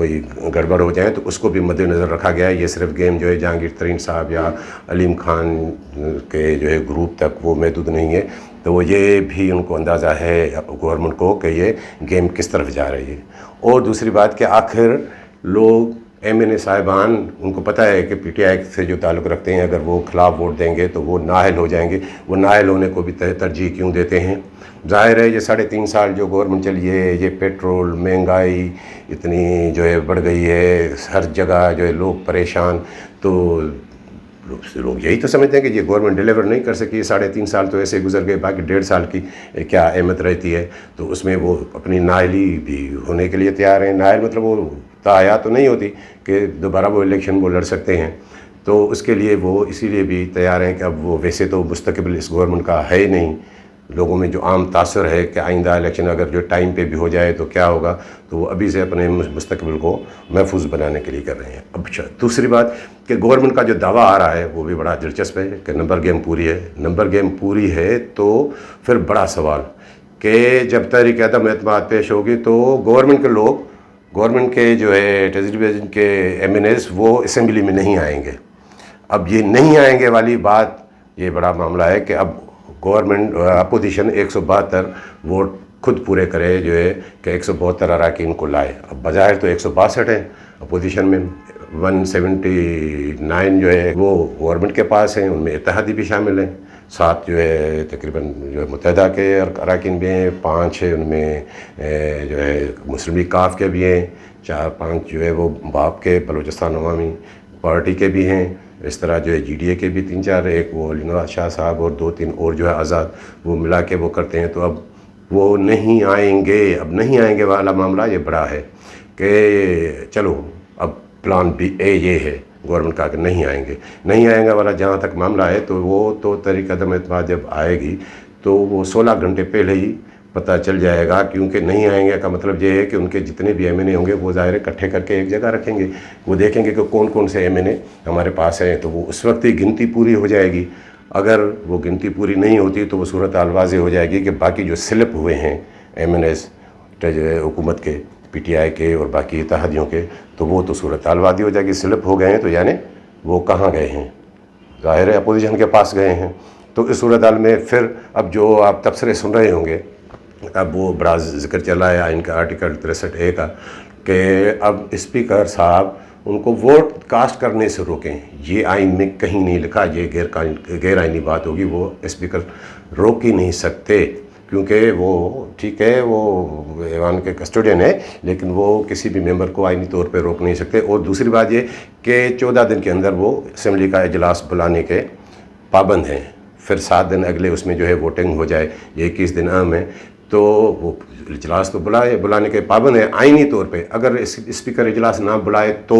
کوئی گڑبڑ ہو جائے تو اس کو بھی مد نظر رکھا گیا ہے. یہ صرف گیم جو ہے جہانگیر ترین صاحب یا علیم خان کے جو ہے گروپ تک وہ محدود نہیں ہے. تو یہ بھی ان کو اندازہ ہے گورنمنٹ کو کہ یہ گیم کس طرف جا رہی ہے. اور دوسری بات کہ آخر لوگ ایم این اے صاحبان ان کو پتہ ہے کہ پی ٹی آئی سے جو تعلق رکھتے ہیں اگر وہ خلاف ووٹ دیں گے تو وہ نااہل ہو جائیں گے. وہ نااہل ہونے کو بھی ترجیح کیوں دیتے ہیں؟ ظاہر ہے یہ 3.5 سال جو گورنمنٹ چلی ہے, یہ پیٹرول مہنگائی اتنی جو ہے بڑھ گئی ہے, ہر جگہ جو ہے لوگ پریشان, تو لوگ یہی تو سمجھتے ہیں کہ یہ گورنمنٹ ڈیلیور نہیں کر سکی. 3.5 سال تو ایسے گزر گئے, باقی 1.5 سال کی کیا اہمیت رہتی ہے. تو اس میں وہ اپنی نااہلی بھی ہونے کے لیے تیار ہیں. نااہل مطلب وہ تاحیا تو نہیں ہوتی کہ دوبارہ وہ الیکشن وہ لڑ سکتے ہیں, تو اس کے لیے وہ اسی لیے بھی تیار ہیں کہ اب وہ ویسے تو مستقبل اس گورنمنٹ کا ہے ہی نہیں. لوگوں میں جو عام تاثر ہے کہ آئندہ الیکشن اگر جو ٹائم پہ بھی ہو جائے تو کیا ہوگا, تو وہ ابھی سے اپنے مستقبل کو محفوظ بنانے کے لیے کر رہے ہیں. اب دوسری بات کہ گورنمنٹ کا جو دعویٰ آ رہا ہے وہ بھی بڑا دلچسپ ہے کہ نمبر گیم پوری ہے. نمبر گیم پوری ہے تو پھر بڑا سوال کہ جب تحریک عدم اعتماد پیش ہوگی تو گورنمنٹ کے لوگ, گورنمنٹ کے جو ہے ٹیلیویژن کے ایم این ایز وہ اسمبلی میں نہیں آئیں گے. اب یہ نہیں آئیں گے والی بات, یہ بڑا معاملہ ہے کہ اب گورنمنٹ اپوزیشن 172 ووٹ خود پورے کرے جو ہے کہ 172 اراکین کو لائے. اب بظاہر تو 162 ہیں اپوزیشن میں, 179 جو ہے وہ گورنمنٹ کے پاس ہیں, ان میں اتحادی بھی شامل ہیں, 7 جو ہے تقریباً جو ہے متحدہ کے اراکین بھی ہیں, 5 ہے ان میں جو ہے مسلم لیگ کاف کے بھی ہیں, 4-5 جو ہے وہ باپ کے بلوچستان عوامی پارٹی کے بھی ہیں. اس طرح جو ہے جی ڈی اے کے بھی 3-4, ایک وہ علی نواز شاہ صاحب اور 2-3 اور جو ہے آزاد, وہ ملا کے وہ کرتے ہیں. تو اب وہ نہیں آئیں گے, اب نہیں آئیں گے والا معاملہ یہ بڑا ہے کہ چلو اب پلان بی اے یہ ہے گورنمنٹ کا کہ نہیں آئیں گے. نہیں آئیں گے والا جہاں تک معاملہ ہے تو وہ تو تحریک عدم اعتماد جب آئے گی تو وہ 16 گھنٹے پہلے ہی پتہ چل جائے گا, کیونکہ نہیں آئیں گے کا مطلب یہ ہے کہ ان کے جتنے بھی ایم این اے ہوں گے وہ ظاہر اکٹھے کر کے ایک جگہ رکھیں گے. وہ دیکھیں گے کہ کون کون سے ایم این اے ہمارے پاس ہیں, تو وہ اس وقت ہی گنتی پوری ہو جائے گی. اگر وہ گنتی پوری نہیں ہوتی تو وہ صورتحال واضح ہو جائے گی کہ باقی جو سلپ ہوئے ہیں ایم این ایز حکومت کے, پی ٹی آئی کے اور باقی اتحادیوں کے, تو وہ تو صورتحال واضح ہو جائے گی. سلپ ہو گئے ہیں تو یعنی وہ کہاں گئے ہیں؟ ظاہر ہے اپوزیشن کے پاس گئے ہیں. تو اس صورتحال میں پھر اب جو آپ تبصرے سن رہے ہوں گے, اب وہ بڑا ذکر چلا ہے آئین کا آرٹیکل 63A کا کہ اب اسپیکر صاحب ان کو ووٹ کاسٹ کرنے سے روکیں. یہ آئین میں کہیں نہیں لکھا, یہ غیر آئینی بات ہوگی. وہ اسپیکر روک ہی نہیں سکتے کیونکہ وہ ٹھیک ہے وہ ایوان کے کسٹوڈین ہے, لیکن وہ کسی بھی ممبر کو آئینی طور پہ روک نہیں سکتے. اور دوسری بات یہ کہ 14 دن کے اندر وہ اسمبلی کا اجلاس بلانے کے پابند ہیں. پھر 7 دن اگلے اس میں جو ہے ووٹنگ ہو جائے, یہ 21 دن اہم ہے. تو وہ اجلاس تو بلانے کے پابند ہیں آئینی طور پہ. اگر اسپیکر اجلاس نہ بلائے تو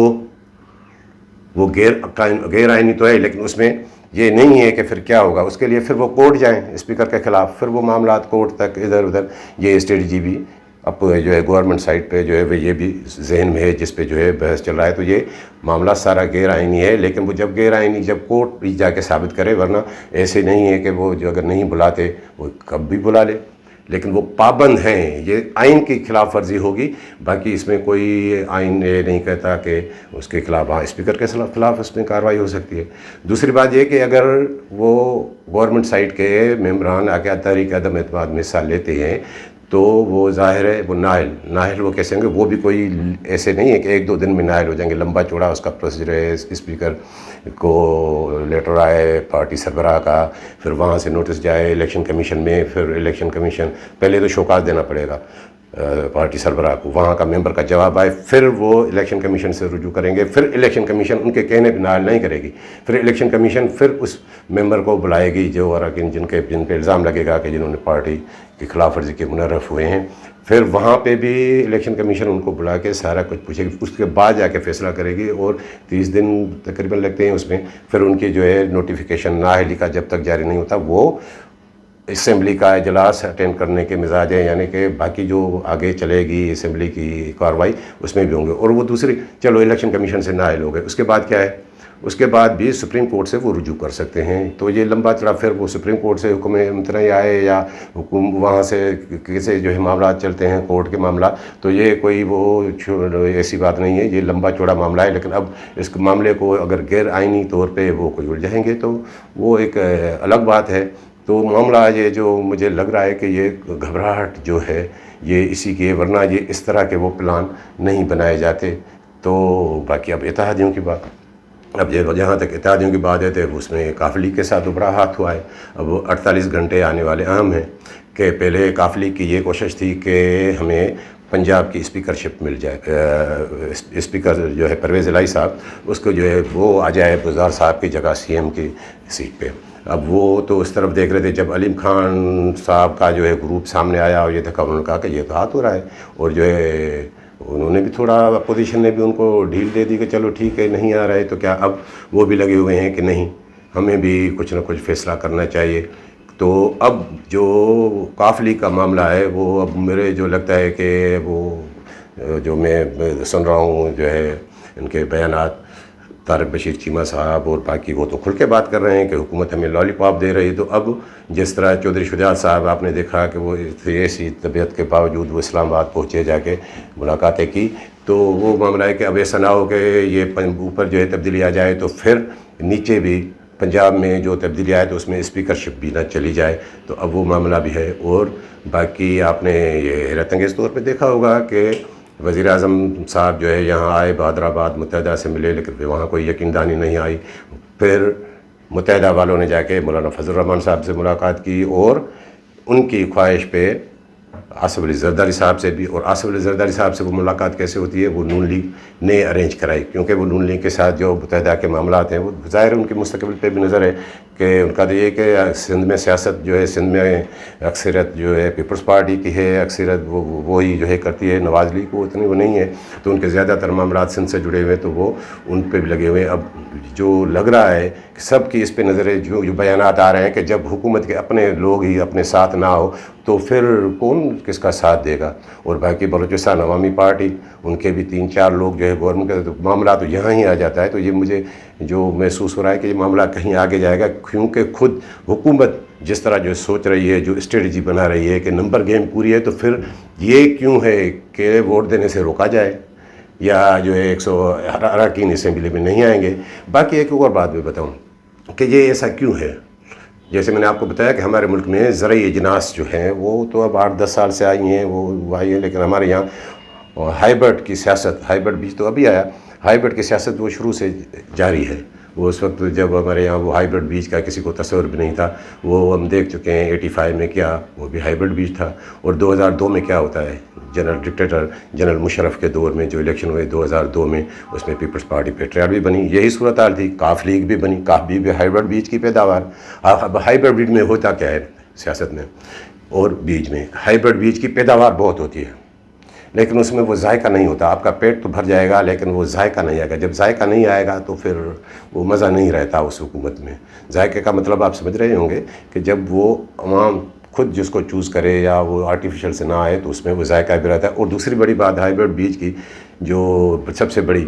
وہ غیر آئینی تو ہے, لیکن اس میں یہ نہیں ہے کہ پھر کیا ہوگا. اس کے لیے پھر وہ کورٹ جائیں اسپیکر کے خلاف, پھر وہ معاملات کورٹ تک ادھر ادھر. یہ اسٹریٹجی بھی اب جو ہے گورنمنٹ سائٹ پہ جو ہے یہ بھی ذہن میں ہے جس پہ جو ہے بحث چل رہا ہے. تو یہ معاملہ سارا غیر آئینی ہے, لیکن وہ جب غیر آئینی جب کورٹ بھی جا کے ثابت کرے, ورنہ ایسے نہیں ہے کہ وہ جو اگر نہیں بلاتے وہ کب بھی بلا لے, لیکن وہ پابند ہیں. یہ آئین کی خلاف ورزی ہوگی, باقی اس میں کوئی آئین یہ نہیں کہتا کہ اس کے خلاف, ہاں اسپیکر کے خلاف اس میں کارروائی ہو سکتی ہے. دوسری بات یہ کہ اگر وہ گورنمنٹ سائٹ کے ممبران آ کے تحریک عدم اعتماد میں حصہ لیتے ہیں تو وہ ظاہر ہے وہ نااہل وہ کیسے ہوں گے. وہ بھی کوئی ایسے نہیں ہے کہ 1-2 دن میں نااہل ہو جائیں گے. لمبا چوڑا اس کا پروسیجر ہے. اسپیکر کو لیٹر آئے پارٹی سربراہ کا, پھر وہاں سے نوٹس جائے الیکشن کمیشن میں, پھر الیکشن کمیشن پہلے تو شوکاز دینا پڑے گا پارٹی سربراہ کو, وہاں کا ممبر کا جواب آئے, پھر وہ الیکشن کمیشن سے رجوع کریں گے. پھر الیکشن کمیشن ان کے کہنے پہ نااہل نہیں کرے گی. پھر الیکشن کمیشن پھر اس ممبر کو بلائے گی جو اراکین جن پہ الزام لگے گا کہ جنہوں نے پارٹی کی خلاف ورزی کے منحرف ہوئے ہیں. پھر وہاں پہ بھی الیکشن کمیشن ان کو بلا کے سارا کچھ پوچھے گی, اس کے بعد جا کے فیصلہ کرے گی. اور 30 دن تقریباً لگتے ہیں اس میں. پھر ان کی جو ہے نوٹیفیکیشن نااہلی کا جب تک جاری نہیں ہوتا وہ اسمبلی کا اجلاس اٹینڈ کرنے کے مزاج ہیں, یعنی کہ باقی جو آگے چلے گی اسمبلی کی کارروائی اس میں بھی ہوں گے. اور وہ دوسری چلو الیکشن کمیشن سے نااہل ہو گئے, اس کے بعد کیا ہے اس کے بعد بھی سپریم کورٹ سے وہ رجوع کر سکتے ہیں. تو یہ لمبا چڑا پھر وہ سپریم کورٹ سے حکم امتناعی آئے یا وہاں سے کیسے جو ہے معاملات چلتے ہیں کورٹ کے معاملات, تو یہ کوئی وہ ایسی بات نہیں ہے, یہ لمبا چوڑا معاملہ ہے. لیکن اب اس معاملے کو اگر غیر آئینی طور پہ وہ کوئی الجھائیں گے تو وہ ایک الگ بات ہے. تو معاملہ یہ جو مجھے لگ رہا ہے کہ یہ گھبراہٹ جو ہے یہ اسی کی, ورنہ یہ اس طرح کے وہ پلان نہیں بنائے جاتے. تو باقی اب اتحادیوں کی بات, اب جہاں تک اتحادیوں کی بات ہے تو اس میں کاف لیگ کے ساتھ ابھرا ہاتھ ہوا ہے. اب 48 گھنٹے آنے والے اہم ہیں کہ پہلے کاف لیگ کی یہ کوشش تھی کہ ہمیں پنجاب کی اسپیکرشپ مل جائے, اسپیکر جو ہے پرویز الہی صاحب, اس کو جو ہے وہ آ جائے گزار صاحب کی جگہ سی ایم کی سیٹ پہ. اب وہ تو اس طرف دیکھ رہے تھے, جب علیم خان صاحب کا جو ہے گروپ سامنے آیا اور یہ دیکھا, انہوں نے کہا کہ یہ تو ہاتھ ہو رہا ہے, اور جو ہے انہوں نے بھی تھوڑا اپوزیشن نے بھی ان کو ڈھیل دے دی کہ چلو ٹھیک ہے نہیں آ رہے تو کیا. اب وہ بھی لگے ہوئے ہیں کہ نہیں ہمیں بھی کچھ نہ کچھ فیصلہ کرنا چاہیے. تو اب جو کاف لیگ کا معاملہ ہے وہ اب میرے جو لگتا ہے کہ وہ جو میں سن رہا ہوں جو ہے ان کے بیانات, طارق بشیر چیمہ صاحب اور باقی وہ تو کھل کے بات کر رہے ہیں کہ حکومت ہمیں لالی پاپ دے رہی ہے. تو اب جس طرح چودھری شجاعت صاحب آپ نے دیکھا کہ وہ ایسی طبیعت کے باوجود وہ اسلام آباد پہنچے جا کے ملاقاتیں کی, تو وہ معاملہ ہے کہ اب ایسا نہ ہو کہ یہ اوپر جو ہے تبدیلی آ جائے تو پھر نیچے بھی پنجاب میں جو تبدیلی آئے تو اس میں اسپیکرشپ بھی نہ چلی جائے. تو اب وہ معاملہ بھی ہے. اور باقی آپ نے یہ حیرت انگیز طور پہ دیکھا ہوگا کہ وزیر اعظم صاحب جو ہے یہاں آئے, بہادر آباد متحدہ سے ملے, لیکن وہاں کوئی یقین دانی نہیں آئی. پھر متحدہ والوں نے جا کے مولانا فضل الرحمان صاحب سے ملاقات کی, اور ان کی خواہش پہ آصف علی زرداری صاحب سے بھی. اور آصف علی زرداری صاحب سے وہ ملاقات کیسے ہوتی ہے, وہ نون لیگ نے ارینج کرائی, کیونکہ وہ نون لیگ کے ساتھ جو متحدہ کے معاملات ہیں وہ ظاہر ان کے مستقبل پہ بھی نظر ہے کہ ان کا تو یہ کہ سندھ میں سیاست جو ہے, سندھ میں اکثریت جو ہے پیپلز پارٹی کی ہے, اکثریت وہی جو ہے کرتی ہے, نواز لیگ کو اتنی وہ نہیں ہے. تو ان کے زیادہ تر معاملات سندھ سے جڑے ہوئے تو وہ ان پہ بھی لگے ہوئے ہیں. اب جو لگ رہا ہے کہ سب کی اس پہ نظر ہے, جو بیانات آ رہے ہیں کہ جب حکومت کے اپنے لوگ ہی اپنے ساتھ نہ ہو تو پھر کون کس کا ساتھ دے گا. اور باقی بلوچستان عوامی پارٹی, ان کے بھی 3-4 لوگ جو ہے گورنمنٹ کا معاملہ تو یہاں ہی آ جاتا ہے. تو یہ مجھے جو محسوس ہو رہا ہے کہ یہ معاملہ کہیں آگے جائے گا, کیونکہ خود حکومت جس طرح جو سوچ رہی ہے, جو اسٹریٹجی بنا رہی ہے کہ نمبر گیم پوری ہے, تو پھر یہ کیوں ہے کہ ووٹ دینے سے روکا جائے یا جو ہے 100 اراکین اسمبلی میں نہیں آئیں گے. باقی ایک اور بات میں بتاؤں کہ یہ ایسا کیوں ہے. جیسے میں نے آپ کو بتایا کہ ہمارے ملک میں زرعی اجناس جو ہیں وہ تو اب 8-10 سال سے آئی ہیں, وہ آئی ہیں, لیکن ہمارے یہاں ہائیبرڈ کی سیاست, ہائیبرڈ بیج تو ابھی آیا, ہائیبرڈ کی سیاست وہ شروع سے جاری ہے. وہ اس وقت جب ہمارے یہاں وہ ہائیبرڈ بیج کا کسی کو تصور بھی نہیں تھا, وہ ہم دیکھ چکے ہیں 85 میں کیا وہ بھی ہائیبرڈ بیج تھا. اور 2002 میں کیا ہوتا ہے, جنرل ڈکٹیٹر جنرل مشرف کے دور میں جو الیکشن ہوئے 2002 میں, اس میں پیپلز پارٹی پیٹریاٹ بھی بنی. یہی صورتحال تھی, کاف لیگ بھی بنی, کاف بھی ہائیبرڈ بیج کی پیداوار. اب ہائیبرڈ بیج میں ہوتا کیا ہے سیاست میں اور بیج میں, ہائیبرڈ بیج کی پیداوار بہت ہوتی ہے لیکن اس میں وہ ذائقہ نہیں ہوتا. آپ کا پیٹ تو بھر جائے گا لیکن وہ ذائقہ نہیں آئے گا. جب ذائقہ نہیں آئے گا تو پھر وہ مزہ نہیں رہتا اس حکومت میں. ذائقے کا مطلب آپ سمجھ رہے ہوں گے کہ جب وہ عوام خود جس کو چوز کرے یا وہ آرٹیفیشل سے نہ آئے تو اس میں وہ ذائقہ بھی رہتا ہے. اور دوسری بڑی بات ہائیبرڈ بیج کی جو سب سے بڑی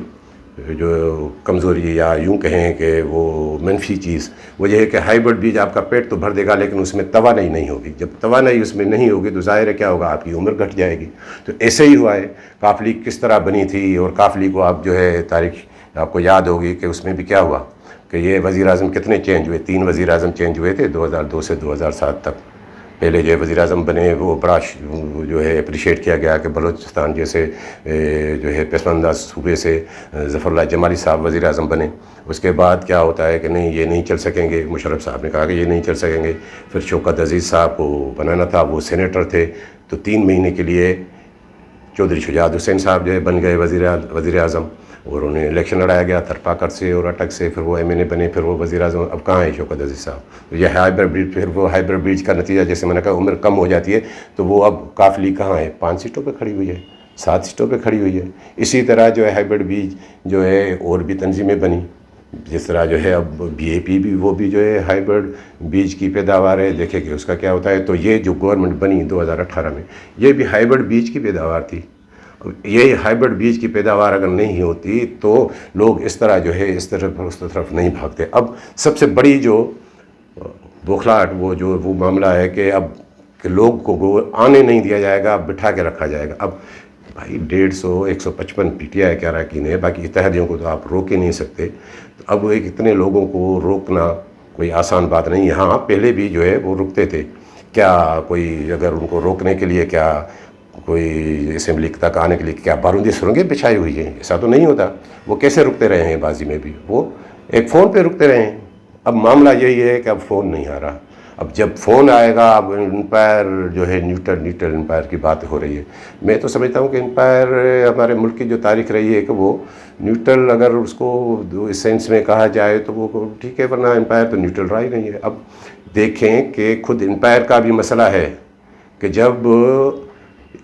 جو کمزوری یا یوں کہیں کہ وہ منفی چیز وہ یہ ہے کہ ہائیبرڈ بیج آپ کا پیٹ تو بھر دے گا لیکن اس میں توانائی نہیں ہوگی. جب توانائی اس میں نہیں ہوگی تو ظاہر ہے کیا ہوگا, آپ کی عمر گھٹ جائے گی. تو ایسے ہی ہوا ہے. کاف لیگ کس طرح بنی تھی, اور کاف لیگ کو آپ جو ہے تاریخ آپ کو یاد ہوگی کہ اس میں بھی کیا ہوا کہ یہ وزیر اعظم کتنے چینج ہوئے, 3 وزیر اعظم چینج ہوئے تھے 2002 سے 2007 تک. پہلے جو وزیر اعظم بنے وہ بڑا جو ہے اپریشیٹ کیا گیا کہ بلوچستان جیسے جو ہے پسماندہ صوبے سے ظفر اللہ جمالی صاحب وزیر اعظم بنے. اس کے بعد کیا ہوتا ہے کہ نہیں یہ نہیں چل سکیں گے, مشرف صاحب نے کہا کہ یہ نہیں چل سکیں گے. پھر شوکت عزیز صاحب کو بنانا تھا, وہ سینیٹر تھے, تو 3 مہینے کے لیے چودھری شجاعت حسین صاحب جو ہے بن گئے وزیر اعظم, اور انہیں الیکشن لڑایا گیا تھرپاکر سے اور اٹک سے. پھر وہ ایم این اے بنے, پھر وہ وزیر اعظم. اب کہاں ہے شوکت عزیز صاحب؟ یہ ہائیبرڈ بیج, پھر وہ ہائیبرڈ بیج کا نتیجہ جیسے میں نے کہا عمر کم ہو جاتی ہے تو وہ اب کاف لیگ کہاں ہے, 5 سیٹوں پہ کھڑی ہوئی ہے, 7 سیٹوں پہ کھڑی ہوئی ہے. اسی طرح جو ہے ہائیبرڈ بیج جو ہے اور بھی تنظیمیں بنی, جس طرح جو ہے اب بی اے پی بھی وہ بھی جو ہے ہائیبرڈ بیج کی پیداوار ہے. دیکھیں کہ اس کا کیا ہوتا ہے. تو یہ جو گورنمنٹ بنی 2018 میں یہ بھی ہائیبرڈ بیج کی پیداوار تھی. یہ ہائیبرڈ بیج کی پیداوار اگر نہیں ہوتی تو لوگ اس طرح جو ہے اس طرف نہیں بھاگتے. اب سب سے بڑی جو بوکھلاہٹ وہ معاملہ ہے کہ اب کہ لوگ کو آنے نہیں دیا جائے گا، اب بٹھا کے رکھا جائے گا. اب بھائی 150 155 PTI کے اراکین ہے، باقی اتحادیوں کو تو آپ روک ہی نہیں سکتے. تو اب اتنے لوگوں کو روکنا کوئی آسان بات نہیں. ہاں پہلے بھی جو ہے وہ رکتے تھے. کیا کوئی اگر ان کو روکنے کے لیے کیا کوئی اسمبلی تک آنے کے لیے کیا بارودی سرنگیں بچھائی ہوئی ہیں؟ ایسا تو نہیں ہوتا. وہ کیسے رکتے رہے ہیں بازی میں بھی؟ وہ ایک فون پہ رکتے رہے ہیں. اب معاملہ یہی ہے کہ اب فون نہیں آ رہا. اب جب فون آئے گا اب امپائر جو ہے نیوٹرل امپائر کی بات ہو رہی ہے. میں تو سمجھتا ہوں کہ امپائر ہمارے ملک کی جو تاریخ رہی ہے کہ وہ نیوٹرل اگر اس کو اس سینس میں کہا جائے تو وہ ٹھیک ہے، ورنہ امپائر تو نیوٹرل رہا ہی نہیں ہے. اب دیکھیں کہ خود امپائر کا بھی مسئلہ ہے کہ جب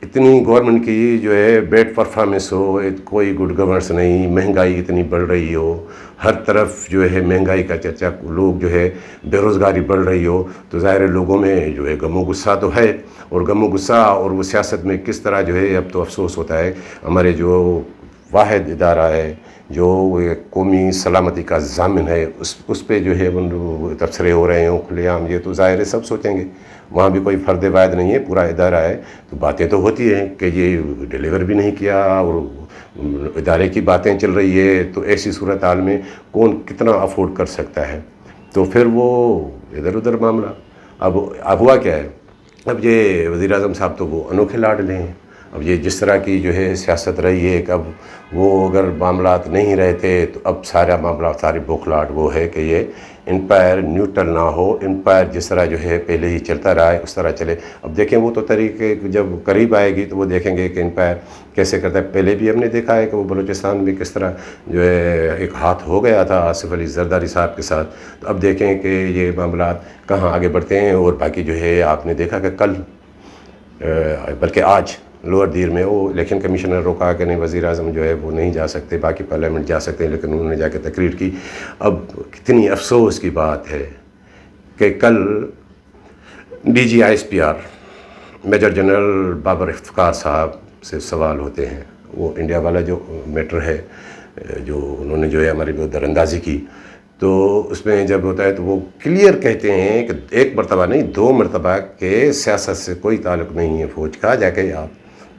اتنی گورنمنٹ کی جو ہے بیڈ پرفارمنس ہو، کوئی گڈ گورننس نہیں، مہنگائی اتنی بڑھ رہی ہو، ہر طرف جو ہے مہنگائی کا چرچا، لوگ جو ہے بے روزگاری بڑھ رہی ہو، تو ظاہر لوگوں میں جو ہے غم و غصہ تو ہے. اور غم و غصہ اور وہ سیاست میں کس طرح جو ہے اب تو افسوس ہوتا ہے. ہمارے جو واحد ادارہ ہے جو قومی سلامتی کا ضامن ہے، اس پہ جو ہے وہ تبصرے ہو رہے ہوں کھلے عام. یہ تو ظاہر ہے سب سوچیں گے، وہاں بھی کوئی فرد واحد نہیں ہے، پورا ادارہ ہے. تو باتیں تو ہوتی ہیں کہ یہ ڈیلیور بھی نہیں کیا اور ادارے کی باتیں چل رہی ہے. تو ایسی صورتحال میں کون کتنا افورڈ کر سکتا ہے؟ تو پھر وہ ادھر ادھر معاملہ. اب ہوا کیا ہے؟ اب یہ وزیر اعظم صاحب تو وہ انوکھے لاڈلے ہیں. اب یہ جس طرح کی جو ہے سیاست رہی ہے کہ اب وہ اگر معاملات نہیں رہتے تو اب سارا معاملہ ساری بوکھلاہٹ وہ ہے کہ یہ امپائر نیوٹرل نہ ہو. امپائر جس طرح جو ہے پہلے ہی چلتا رہا ہے اس طرح چلے. اب دیکھیں وہ تو طریقے جب قریب آئے گی تو وہ دیکھیں گے کہ امپائر کیسے کرتا ہے. پہلے بھی ہم نے دیکھا ہے کہ وہ بلوچستان میں کس طرح جو ہے ایک ہاتھ ہو گیا تھا آصف علی زرداری صاحب کے ساتھ. تو اب دیکھیں کہ یہ معاملات کہاں آگے بڑھتے ہیں. اور باقی جو ہے آپ نے دیکھا کہ کل بلکہ آج لوور دیر میں وہ الیکشن کمیشنر روکا کہ نہیں وزیر اعظم جو ہے وہ نہیں جا سکتے، باقی پارلیمنٹ جا سکتے ہیں، لیکن انہوں نے جا کے تقریر کی. اب کتنی افسوس کی بات ہے کہ کل DG/ISPR major general Babar Iftikhar صاحب سے سوال ہوتے ہیں. وہ انڈیا والا جو میٹر ہے جو انہوں نے جو ہے ہماری در اندازی کی، تو اس میں جب ہوتا ہے تو وہ کلیئر کہتے ہیں کہ ایک مرتبہ نہیں 2 مرتبہ کہ سیاست سے کوئی تعلق نہیں ہے فوج کا. جا کے آپ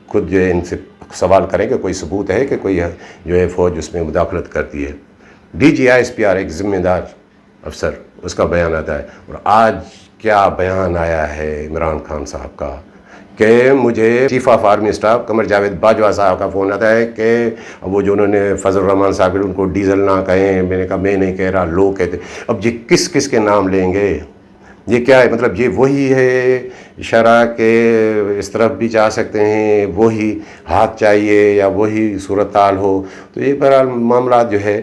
خود جو ہے ان سے سوال کریں کہ کوئی ثبوت ہے کہ کوئی جو ہے فوج اس میں مداخلت کرتی ہے. DG/ISPR ایک ذمہ دار افسر، اس کا بیان آتا ہے. اور آج کیا بیان آیا ہے عمران خان صاحب کا کہ مجھے chief of army staff Qamar Javed Bajwa صاحب کا فون آتا ہے کہ وہ جو انہوں نے فضل الرحمان صاحب ان کو ڈیزل نہ کہیں. میں نے کہا میں نہیں کہہ رہا، لوگ کہتے. اب یہ کس کے نام لیں گے؟ یہ کیا ہے؟ مطلب یہ وہی ہے اشارہ کہ اس طرف بھی جا سکتے ہیں، وہی ہاتھ چاہیے یا وہی صورتحال ہو. تو یہ بہرحال معاملات جو ہے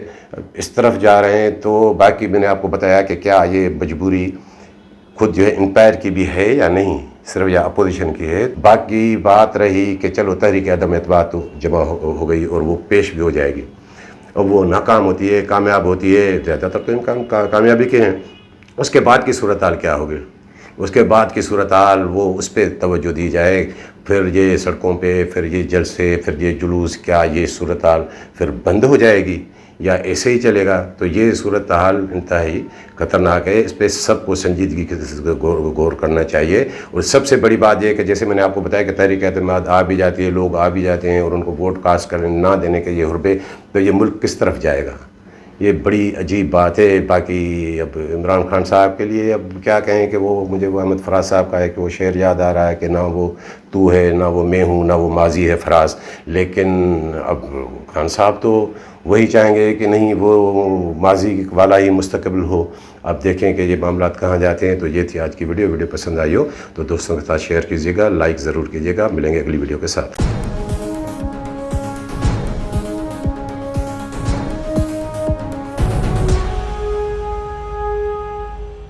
اس طرف جا رہے ہیں. تو باقی میں نے آپ کو بتایا کہ کیا یہ مجبوری خود جو ہے امپائر کی بھی ہے یا نہیں، صرف یا اپوزیشن کی ہے. باقی بات رہی کہ چلو تحریک عدم اعتماد تو جمع ہو گئی اور وہ پیش بھی ہو جائے گی. اب وہ ناکام ہوتی ہے، کامیاب ہوتی ہے، زیادہ تر تو امکان کامیابی کے ہیں. اس کے بعد کی صورتحال کیا ہوگی؟ اس کے بعد کی صورتحال وہ اس پہ توجہ دی جائے. پھر یہ سڑکوں پہ، پھر یہ جلسے، پھر یہ جلوس، کیا یہ صورتحال پھر بند ہو جائے گی یا ایسے ہی چلے گا؟ تو یہ صورتحال انتہائی خطرناک ہے. اس پہ سب کو سنجیدگی کے غور کرنا چاہیے. اور سب سے بڑی بات یہ کہ جیسے میں نے آپ کو بتایا کہ تحریک اعتماد آ بھی جاتی ہے، لوگ آ بھی جاتے ہیں اور ان کو ووٹ کاسٹ کرنے نہ دینے کے یہ حربے، تو یہ ملک کس طرف جائے گا؟ یہ بڑی عجیب بات ہے. باقی اب عمران خان صاحب کے لیے اب کیا کہیں کہ وہ مجھے وہ احمد فراز صاحب کا ہے کہ وہ شعر یاد آ رہا ہے کہ نہ وہ تو ہے، نہ وہ میں ہوں، نہ وہ ماضی ہے فراز. لیکن اب خان صاحب تو وہی چاہیں گے کہ نہیں وہ ماضی والا ہی مستقبل ہو. اب دیکھیں کہ یہ معاملات کہاں جاتے ہیں. تو یہ تھی آج کی ویڈیو پسند آئی ہو تو دوستوں کے ساتھ شیئر کیجیے گا، لائک ضرور کیجیے گا. ملیں گے اگلی ویڈیو کے ساتھ.